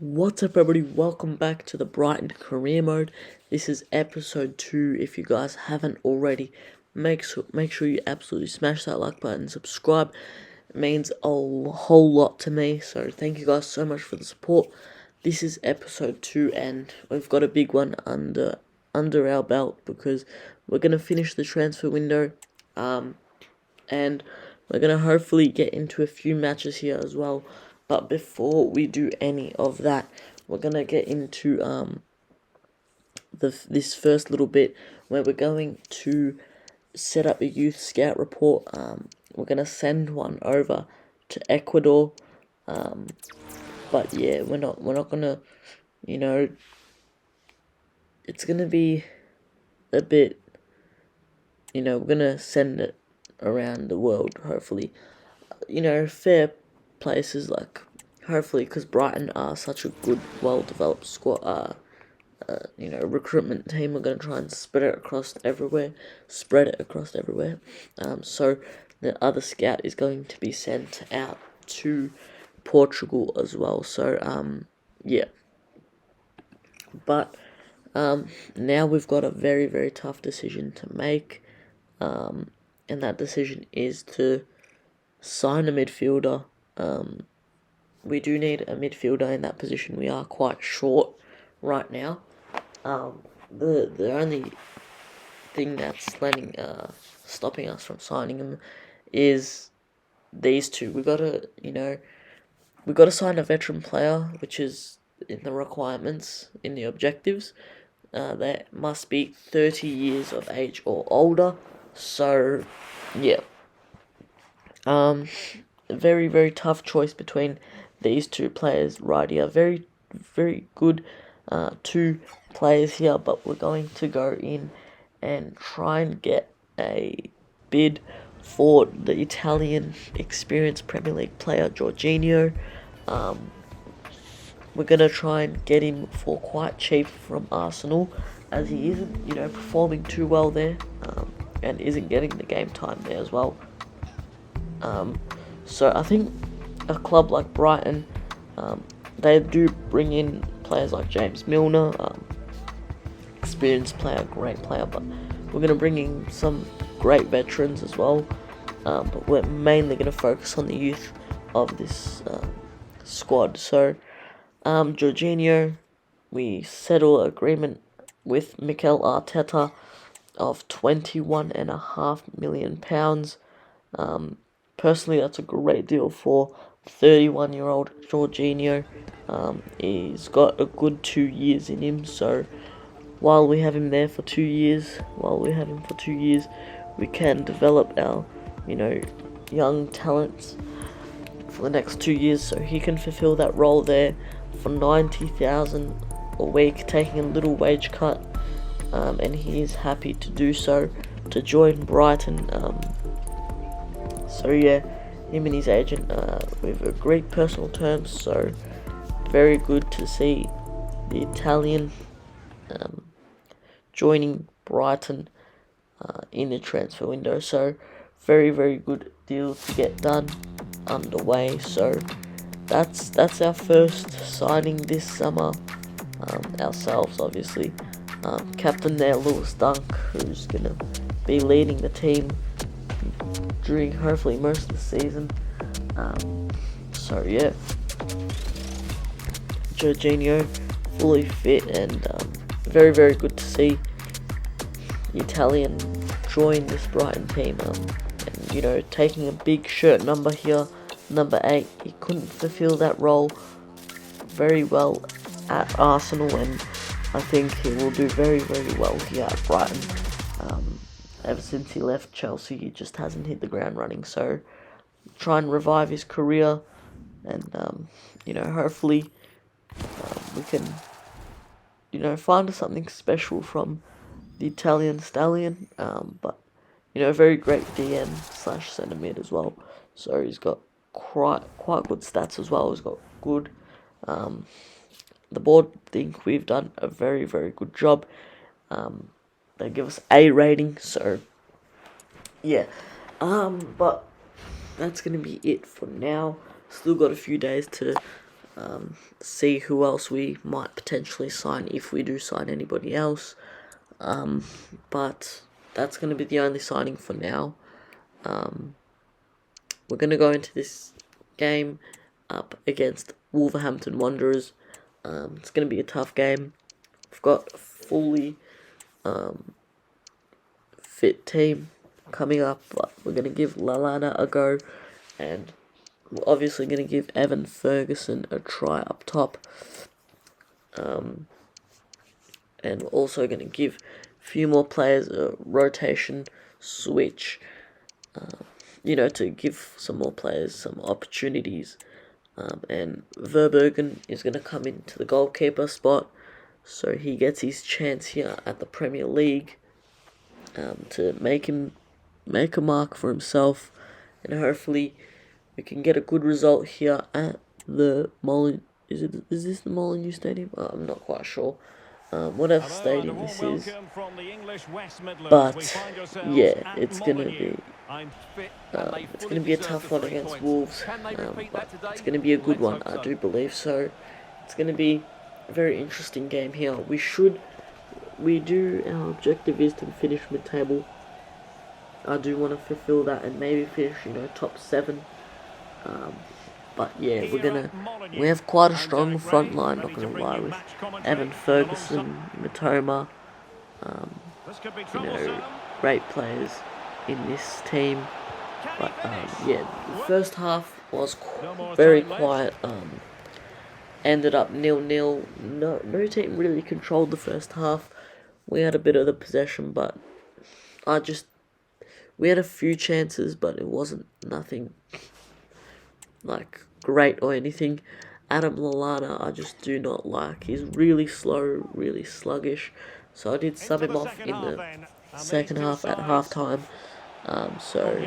What's up, everybody? Welcome back to the Brighton career mode. This is episode 2. If you guys haven't already, make sure you absolutely smash that like button, subscribe. It means a whole lot to me, so thank you guys so much for the support. This is episode 2, and we've got a big one under our belt because we're gonna finish the transfer window, and we're gonna hopefully get into a few matches here as well. But before we do any of that, we're gonna get into this first little bit where we're going to set up a youth scout report. We're gonna send one over to Ecuador. But yeah, we're not gonna, it's gonna be a bit, we're gonna send it around the world, hopefully. Fair places, like, hopefully, because Brighton are such a good, well-developed squad, recruitment team. We're going to try and spread it across everywhere. So the other scout is going to be sent out to Portugal as well. So, yeah. But, now we've got a very, very tough decision to make. And that decision is to sign a midfielder. We do need a midfielder in that position. We are quite short right now. The only thing that's stopping us from signing him is these two. We gotta sign a veteran player, which is in the requirements, in the objectives. They must be 30 years of age or older. So, yeah. Very, very tough choice between these two players right here. Very, very good two players here, but we're going to go in and try and get a bid for the Italian experienced Premier League player, Jorginho. We're going to try and get him for quite cheap from Arsenal, as he isn't, performing too well there, and isn't getting the game time there as well. So I think a club like Brighton, they do bring in players like James Milner, experienced player, great player, but we're going to bring in some great veterans as well. But we're mainly going to focus on the youth of this squad. So, Jorginho, we settle agreement with Mikel Arteta of £21.5 million. Personally, that's a great deal for 31-year-old Jorginho. He's got a good 2 years in him, so while we have him for 2 years, we can develop our, young talents for the next 2 years, so he can fulfill that role there for 90,000 a week, taking a little wage cut, and he is happy to do so to join Brighton. So yeah, him and his agent, we've agreed personal terms, so very good to see the Italian joining Brighton in the transfer window. So very, very good deal to get done underway. So that's our first signing this summer, ourselves, obviously. Captain there, Lewis Dunk, who's going to be leading the team during hopefully most of the season. So yeah, Jorginho fully fit, and very, very good to see the Italian join this Brighton team, and taking a big shirt number here, number 8. He couldn't fulfill that role very well at Arsenal, and I think he will do very, very well here at Brighton. Ever since he left Chelsea, he just hasn't hit the ground running. So, try and revive his career, and hopefully we can find something special from the Italian stallion. But very great DM/centre mid as well. So he's got quite good stats as well. He's got good. The board think we've done a very, very good job. They give us A rating, so yeah. But that's gonna be it for now. Still got a few days to see who else we might potentially sign if we do sign anybody else. But that's going to be the only signing for now. We're going to go into this game up against Wolverhampton Wanderers. It's going to be a tough game. We've got a fully fit team coming up, but we're going to give Lallana a go, and we're obviously going to give Evan Ferguson a try up top. And we're also going to give a few more players a rotation switch, to give some more players some opportunities. And Verbergen is going to come into the goalkeeper spot, so he gets his chance here at the Premier League to make a mark for himself, and hopefully we can get a good result here at the Molyneux. Is this the Molyneux Stadium? I'm not quite sure. Whatever stadium this is, but yeah, it's gonna be a tough one against Wolves, but it's gonna be a good one, I do believe. So it's gonna be a very interesting game here. Our objective is to finish mid-table. I do want to fulfill that and maybe finish, top 7. But yeah, we have quite a strong front line, not gonna lie, with Evan Ferguson, Matoma, great players in this team. But yeah, the first half was very quiet. Ended up 0-0. No team really controlled the first half. We had a bit of the possession, but we had a few chances, but it wasn't nothing like great or anything. Adam Lallana, I just do not like. He's really slow, really sluggish. So I did sub him off in the second half at halftime. So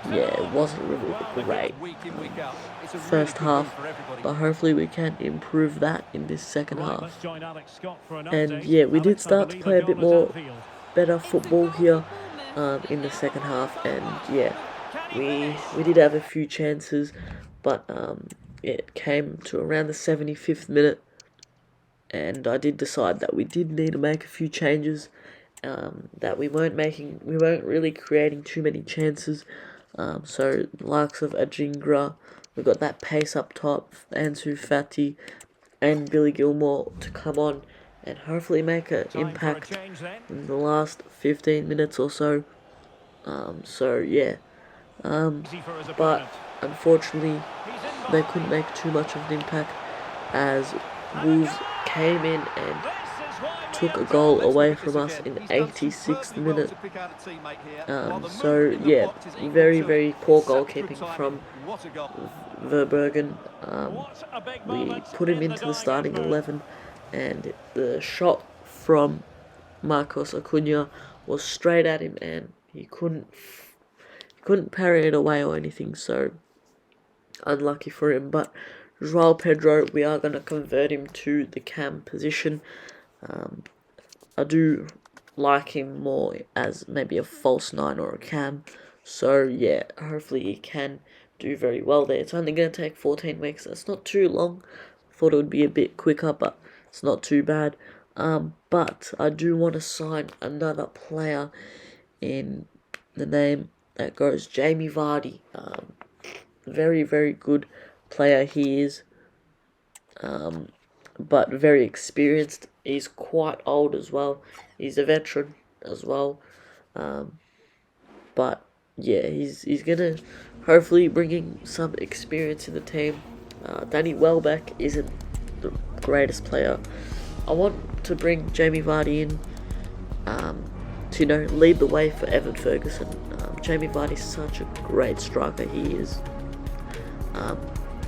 yeah, it wasn't really great first half, but hopefully we can improve that in this second half. And yeah, we did start to play a bit more better football here in the second half, and yeah, we did have a few chances, but it came to around the 75th minute, and I did decide that we did need to make a few changes. That we weren't really creating too many chances. So the likes of Ajingra, we've got that pace up top, Ansu Fati and Billy Gilmore to come on and hopefully make an impact in the last 15 minutes or so. So yeah, but unfortunately they couldn't make too much of an impact as Wolves came in and took a goal away from us in the 86th minute. So yeah, very, very poor goalkeeping from Verbergen. We put him into the starting 11, and the shot from Marcos Acuna was straight at him, and he couldn't parry it away or anything. So unlucky for him. But João Pedro, we are going to convert him to the cam position. I do like him more as maybe a false 9 or a cam. So yeah, hopefully he can do very well there. It's only going to take 14 weeks. That's not too long. Thought it would be a bit quicker, but it's not too bad. But I do want to sign another player in the name that goes Jamie Vardy. Very, very good player he is. But very experienced. He's quite old as well. He's a veteran as well. But yeah, he's gonna hopefully bring in some experience in the team. Danny Welbeck isn't the greatest player. I want to bring Jamie Vardy in to lead the way for Evan Ferguson. Jamie Vardy's such a great striker, he is.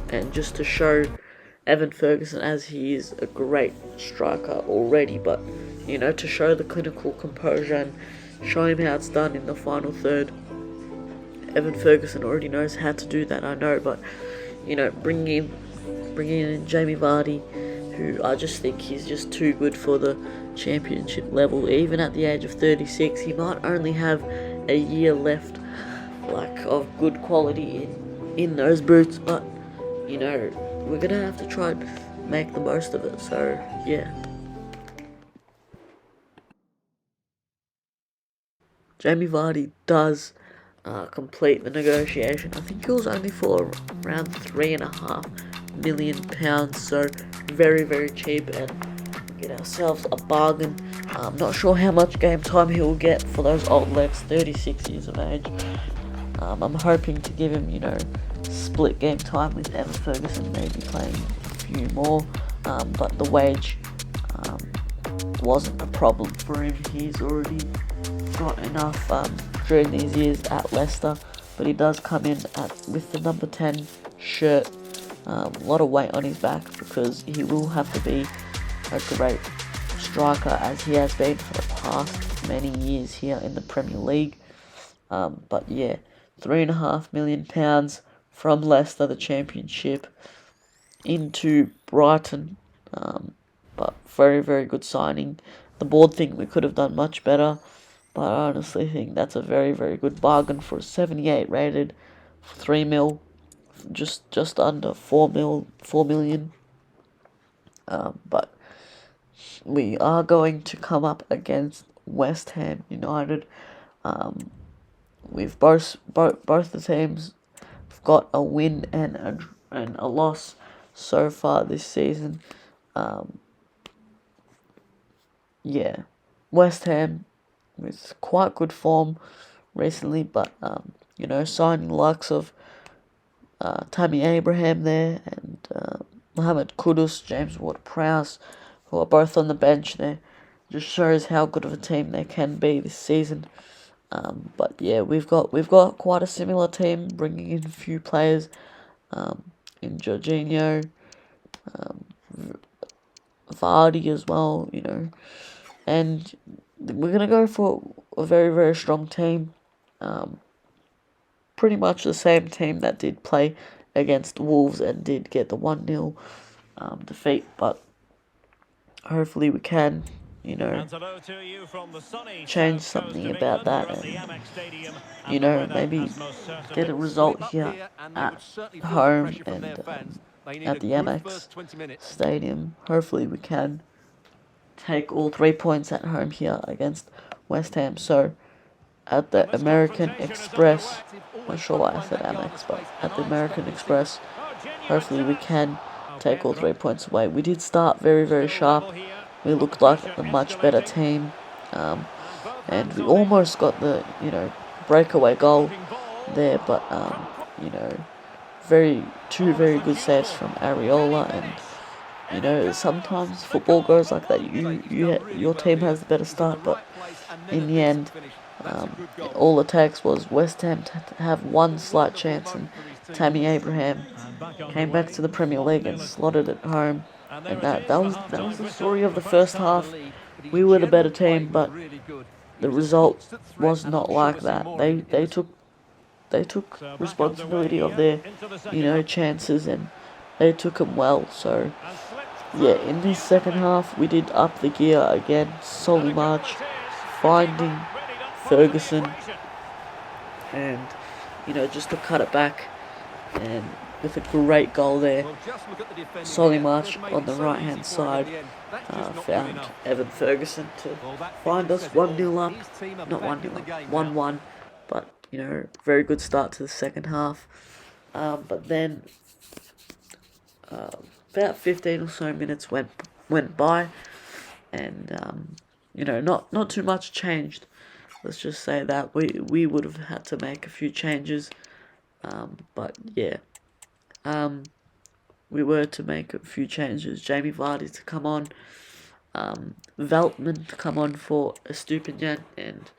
And just to show Evan Ferguson, as he is a great striker already, but to show the clinical composure and show him how it's done in the final third. Evan Ferguson already knows how to do that, I know, but bringing in Jamie Vardy, who I just think he's just too good for the championship level. Even at the age of 36, he might only have a year left, of good quality in those boots, but we're gonna have to try and make the most of it. So yeah. Jamie Vardy does complete the negotiation. I think it was only for around £3.5 million, so very, very cheap, and get ourselves a bargain. I'm not sure how much game time he will get for those old legs, 36 years of age. I'm hoping to give him, split game time with Evan Ferguson, maybe playing a few more, but the wage wasn't a problem for him. He's already got enough during these years at Leicester, but he does come in with the number 10 shirt. A lot of weight on his back, because he will have to be a great striker, as he has been for the past many years here in the Premier League. But yeah, £3.5 million from Leicester, the Championship, into Brighton. But very, very good signing. The board think we could have done much better, but I honestly think that's a very, very good bargain for a 78 rated, 3 mil, just under 4 million. But we are going to come up against West Ham United. We've both the teams have got a win and a loss so far this season. Yeah, West Ham with quite good form recently, but signing the likes of Tammy Abraham there, and Mohamed Kudus, James Ward-Prowse, who are both on the bench there, just shows how good of a team they can be this season. But yeah, we've got quite a similar team, bringing in a few players, in Jorginho, Vardy as well, and we're gonna go for a very, very strong team. Pretty much the same team that did play against Wolves and did get the 1-0 defeat, but hopefully we can, change something about that, and maybe get a result here at home and at the Amex Stadium. Hopefully we can take all 3 points at home here against West Ham. So at the American Express, not sure why I said Amex, but at the American Express, hopefully we can take all 3 points away. We did start very, very sharp. We looked like a much better team, and we almost got the breakaway goal there, but two very good saves from Areola, and sometimes football goes like that. Your team has the better start, but in the end, all it takes was West Ham to have one slight chance, and Tammy Abraham came back to the Premier League and slotted it home. And that was the story of the first half. We were the better team, but the result was not like that. They took responsibility of their chances, and they took them well. So yeah, in this second half we did up the gear again. Solly March finding Ferguson, and just to cut it back, and with a great goal there, Solly March on the right hand side found Evan Ferguson to find us 1-0 up, not 1-0 up, 1-1, but very good start to the second half. But then about 15 or so minutes went by, and not too much changed. Let's just say that we would have had to make a few changes, but yeah, we were to make a few changes. Jamie Vardy to come on, Veltman to come on for Estupinian, and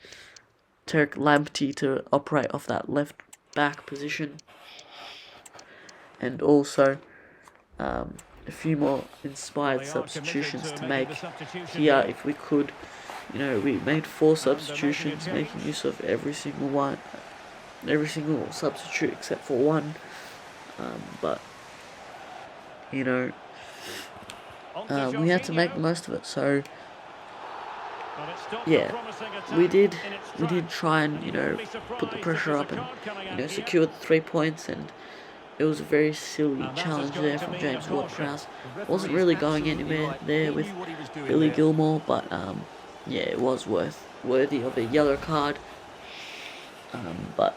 Tarek Lamptey to operate off that left back position, and also a few more inspired substitutions to make here if we could. We made 4 substitutions, making use of every single substitute except for one. But we had to make the most of it. So yeah, we did try and put the pressure up and secure the 3 points, and it was a very silly challenge there from James Ward-Prowse. Wasn't really going anywhere there with Billy Gilmore, but yeah, it was worthy of a yellow card. But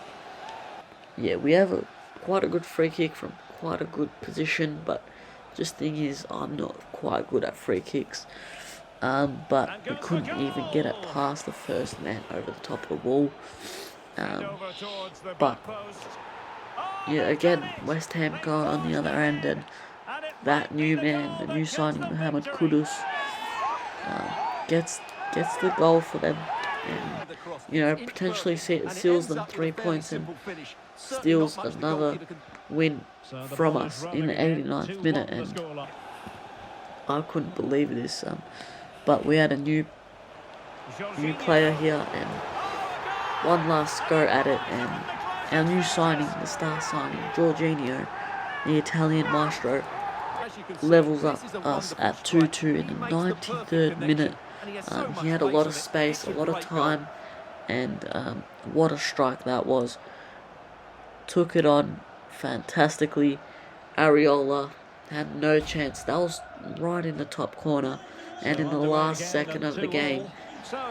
yeah, we have quite a good free kick from quite a good position, but just thing is, I'm not quite good at free kicks. But we couldn't even get it past the first man over the top of the wall. But yeah, again, West Ham go on the other end, and that new man, the new signing, Mohamed Kudus, gets the goal for them, and potentially seals them 3 points and steals another win from us in the 89th minute. And I couldn't believe this. But we had a new player here, and one last go at it, and our new signing, the star signing, Jorginho, the Italian maestro, levels up us at 2-2 in the 93rd minute. He had a lot of space, a lot of time, and what a strike that was. Took it on fantastically. Areola had no chance. That was right in the top corner, and in the last second of the game,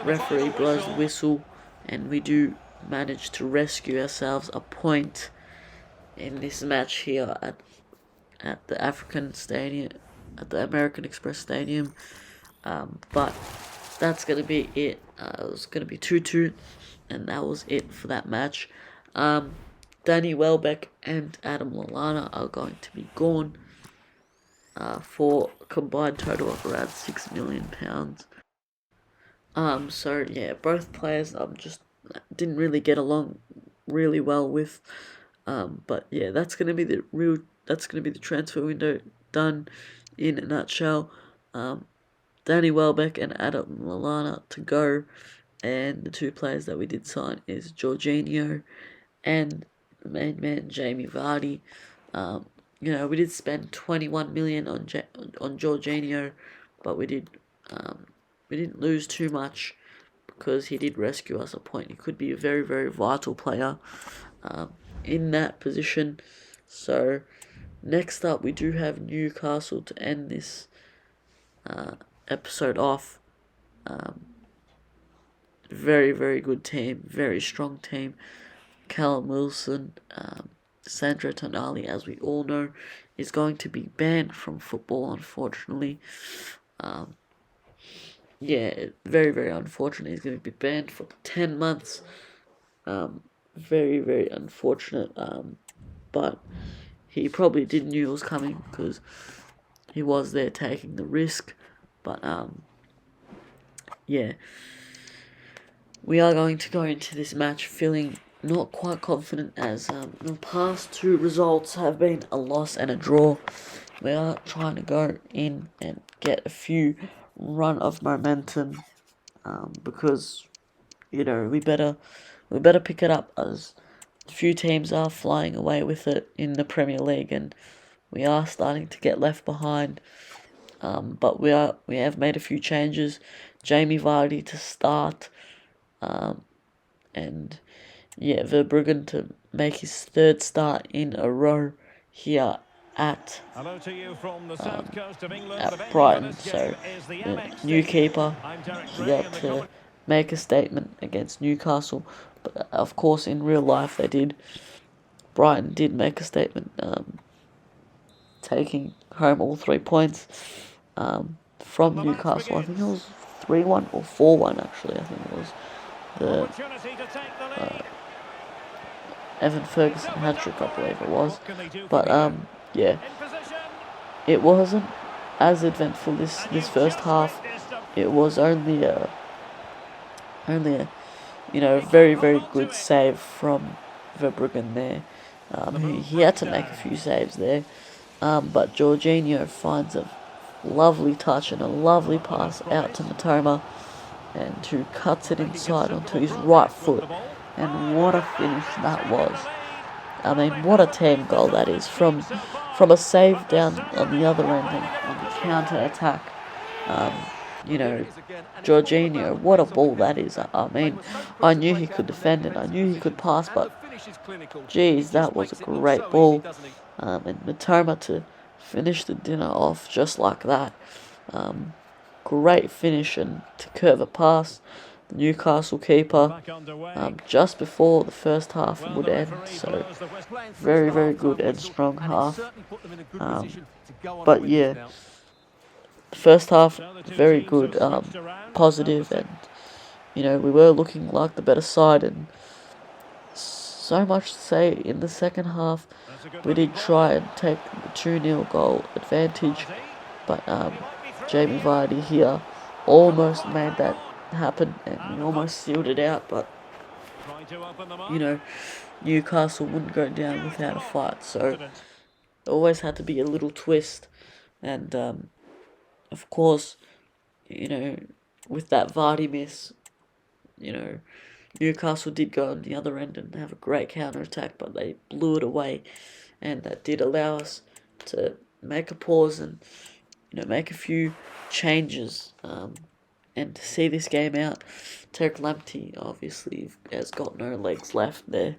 referee blows the whistle, and we do manage to rescue ourselves a point in this match here at the African Stadium, at the American Express Stadium. But that's gonna be it. It was gonna be 2-2, and that was it for that match. Danny Welbeck and Adam Lallana are going to be gone for a combined total of around £6 million. So yeah, both players just didn't really get along really well with. But yeah, that's gonna be the transfer window done in a nutshell. Danny Welbeck and Adam Lallana to go, and the two players that we did sign is Jorginho and the main man Jamie Vardy. We did spend 21 million on Jorginho, but we didn't lose too much because he did rescue us a point. He could be a very, very vital player in that position. So next up, we do have Newcastle to end this episode off. Very, very good team, very strong team. Callum Wilson, Sandro Tonali, as we all know, is going to be banned from football, unfortunately. Yeah, very, very unfortunate. He's going to be banned for 10 months. Very, very unfortunate. But he probably didn't knew it was coming because he was there taking the risk. But, yeah. We are going to go into this match feeling not quite confident, as the past two results have been a loss and a draw. We are trying to go in and get a few run of momentum, because we better pick it up, as a few teams are flying away with it in the Premier League, and we are starting to get left behind. But we have made a few changes. Jamie Vardy to start, and yeah, Verbruggen to make his third start in a row here at Brighton. So the new keeper here to make a statement against Newcastle. But of course, in real life, Brighton did make a statement, taking home all 3 points from Newcastle. I think it was 3-1 or 4-1 actually. I think it was the Evan Ferguson hat-trick, I believe it was. But yeah, it wasn't as eventful this first half. It was only a very, very good save from Verbruggen there. He had to make a few saves there, but Jorginho finds a lovely touch and a lovely pass out to Matoma, and who cuts it inside onto his right foot. And what a finish that was. I mean, what a team goal that is, from a save down on the other end and on the counter-attack. Jorginho, what a ball that is. I mean, I knew he could defend it, I knew he could pass, but geez, that was a great ball. and Matoma to finish the dinner off just like that. Great finish and to curve a pass. The Newcastle keeper just before the first half would end. So very, very good and strong half. But yeah, the first half very good, positive, and we were looking like the better side, and so much to say in the second half we did try and take the 2-0 goal advantage, but Jamie Vardy here almost made that happen and we almost sealed it out, but Newcastle wouldn't go down without a fight, so there always had to be a little twist, and of course, with that Vardy miss, Newcastle did go on the other end and have a great counter-attack, but they blew it away, and that did allow us to make a pause and make a few changes, and to see this game out. Tarek Lamptey obviously has got no legs left there,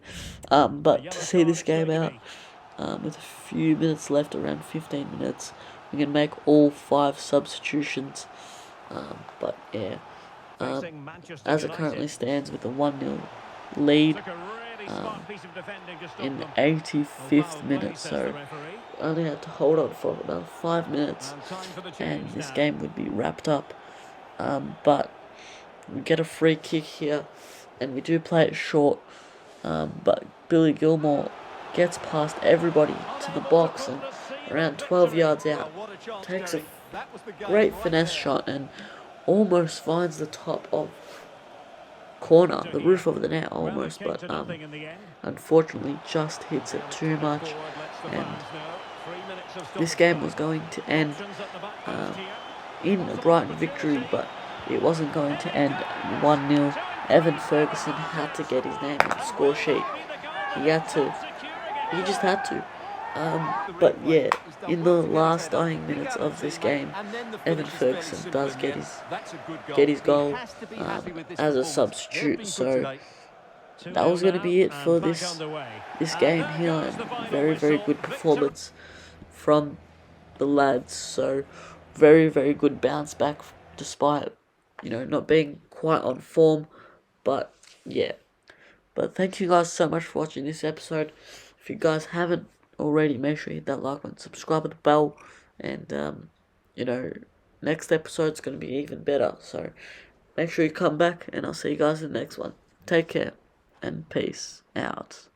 but to see this game out with a few minutes left, around 15 minutes, we can make all 5 substitutions, but yeah, as it currently stands with a 1-0 lead in the 85th minute, so only had to hold on for another 5 minutes and this game would be wrapped up, but we get a free kick here and we do play it short, but Billy Gilmore gets past everybody to the box and around 12 yards out takes a great finesse shot and almost finds the top of corner, the roof of the net almost, but unfortunately just hits it too much, and this game was going to end in a Brighton victory, but it wasn't going to end 1-0. Evan Ferguson had to get his name on the score sheet. He just had to. But yeah, in the last dying minutes of this game, Evan Ferguson does get his goal as a substitute. So that was going to be it for this game here, and very, very good performance from the lads. So very, very good bounce back despite not being quite on form. But yeah. But thank you guys so much for watching this episode. If you guys haven't already, make sure you hit that like button, subscribe with the bell, and next episode's going to be even better. So make sure you come back, and I'll see you guys in the next one. Take care, and peace out.